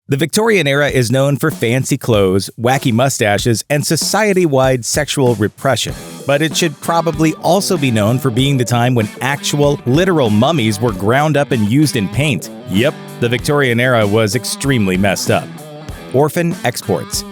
The Victorian era is known for fancy clothes, wacky mustaches, and society-wide sexual repression. But it should probably also be known for being the time when actual, literal mummies were ground up and used in paint. Yep, the Victorian era was extremely messed up. Orphan exports.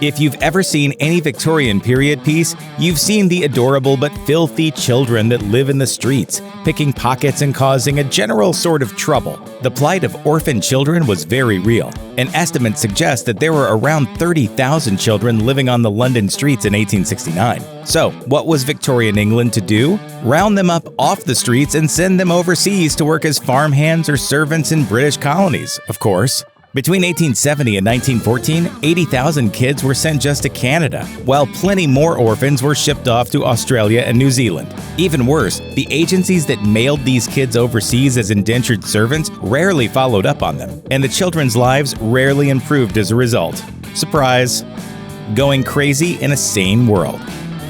If you've ever seen any Victorian period piece, you've seen the adorable but filthy children that live in the streets, picking pockets and causing a general sort of trouble. The plight of orphan children was very real. An estimate suggests that there were around 30,000 children living on the London streets in 1869. So, what was Victorian England to do? Round them up off the streets and send them overseas to work as farmhands or servants in British colonies, of course. Between 1870 and 1914, 80,000 kids were sent just to Canada, while plenty more orphans were shipped off to Australia and New Zealand. Even worse, the agencies that mailed these kids overseas as indentured servants rarely followed up on them, and the children's lives rarely improved as a result. Surprise! Going crazy in a sane world.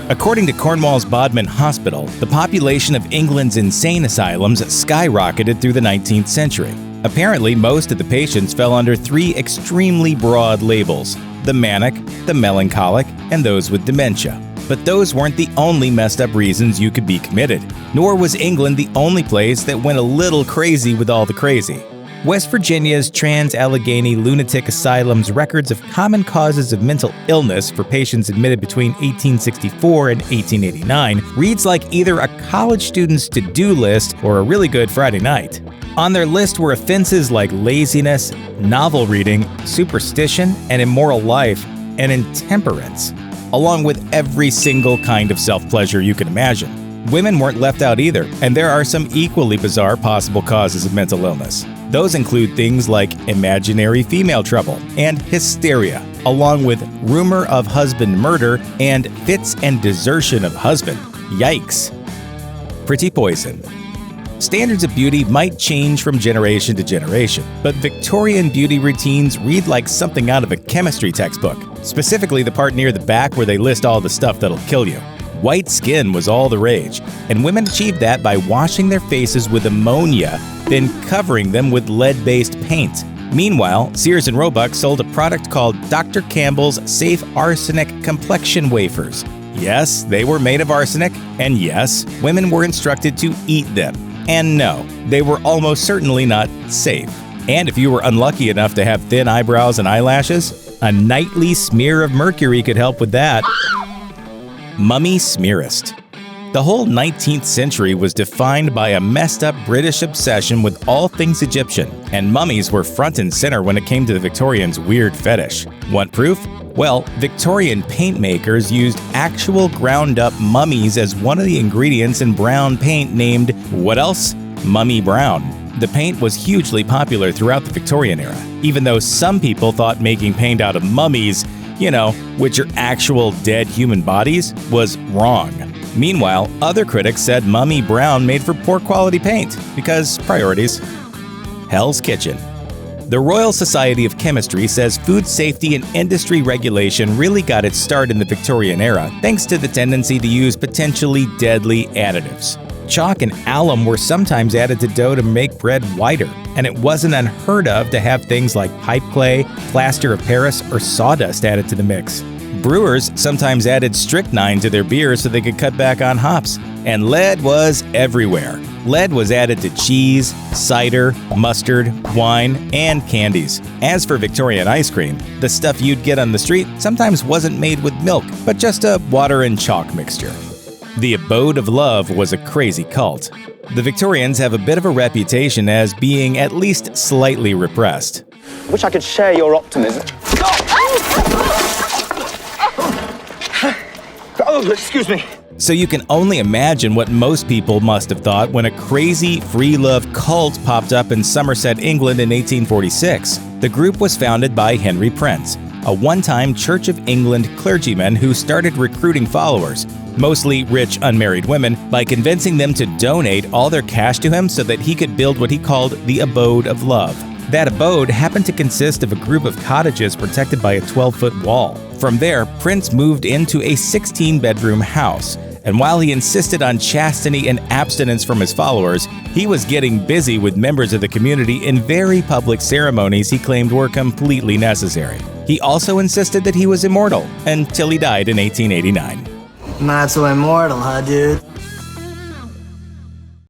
According to Cornwall's Bodmin Hospital, the population of England's insane asylums skyrocketed through the 19th century. Apparently, most of the patients fell under three extremely broad labels: the manic, the melancholic, and those with dementia. But those weren't the only messed up reasons you could be committed, nor was England the only place that went a little crazy with all the crazy. West Virginia's Trans-Allegheny Lunatic Asylum's records of common causes of mental illness for patients admitted between 1864 and 1889 reads like either a college student's to-do list or a really good Friday night. On their list were offenses like laziness, novel reading, superstition, an immoral life, and intemperance, along with every single kind of self-pleasure you can imagine. Women weren't left out either, and there are some equally bizarre possible causes of mental illness. Those include things like imaginary female trouble and hysteria, along with rumor of husband murder and fits and desertion of husband. Yikes. Pretty poison. Standards of beauty might change from generation to generation, but Victorian beauty routines read like something out of a chemistry textbook, specifically the part near the back where they list all the stuff that'll kill you. White skin was all the rage, and women achieved that by washing their faces with ammonia, then covering them with lead-based paint. Meanwhile, Sears and Roebuck sold a product called Dr. Campbell's Safe Arsenic Complexion Wafers. Yes, they were made of arsenic, and yes, women were instructed to eat them. And no, they were almost certainly not safe. And if you were unlucky enough to have thin eyebrows and eyelashes, a nightly smear of mercury could help with that. Mummy smearest. The whole 19th century was defined by a messed up British obsession with all things Egyptian, and mummies were front and center when it came to the Victorians' weird fetish. Want proof? Well, Victorian paint makers used actual ground-up mummies as one of the ingredients in brown paint named, what else? Mummy Brown. The paint was hugely popular throughout the Victorian era, even though some people thought making paint out of mummies, which are actual dead human bodies, was wrong. Meanwhile, other critics said Mummy Brown made for poor quality paint, because priorities. Hell's Kitchen. The Royal Society of Chemistry says food safety and industry regulation really got its start in the Victorian era thanks to the tendency to use potentially deadly additives. Chalk and alum were sometimes added to dough to make bread whiter, and it wasn't unheard of to have things like pipe clay, plaster of Paris, or sawdust added to the mix. Brewers sometimes added strychnine to their beer so they could cut back on hops. And lead was everywhere. Lead was added to cheese, cider, mustard, wine, and candies. As for Victorian ice cream, the stuff you'd get on the street sometimes wasn't made with milk, but just a water and chalk mixture. The Abode of Love was a crazy cult. The Victorians have a bit of a reputation as being at least slightly repressed. Wish I could share your optimism. Oh, excuse me. So you can only imagine what most people must have thought when a crazy free love cult popped up in Somerset, England in 1846. The group was founded by Henry Prince, a one-time Church of England clergyman who started recruiting followers, mostly rich unmarried women, by convincing them to donate all their cash to him so that he could build what he called the Abode of Love. That abode happened to consist of a group of cottages protected by a 12-foot wall. From there, Prince moved into a 16-bedroom house, And while he insisted on chastity and abstinence from his followers, he was getting busy with members of the community in very public ceremonies he claimed were completely necessary. He also insisted that he was immortal, until he died in 1889. Not so immortal, huh, dude?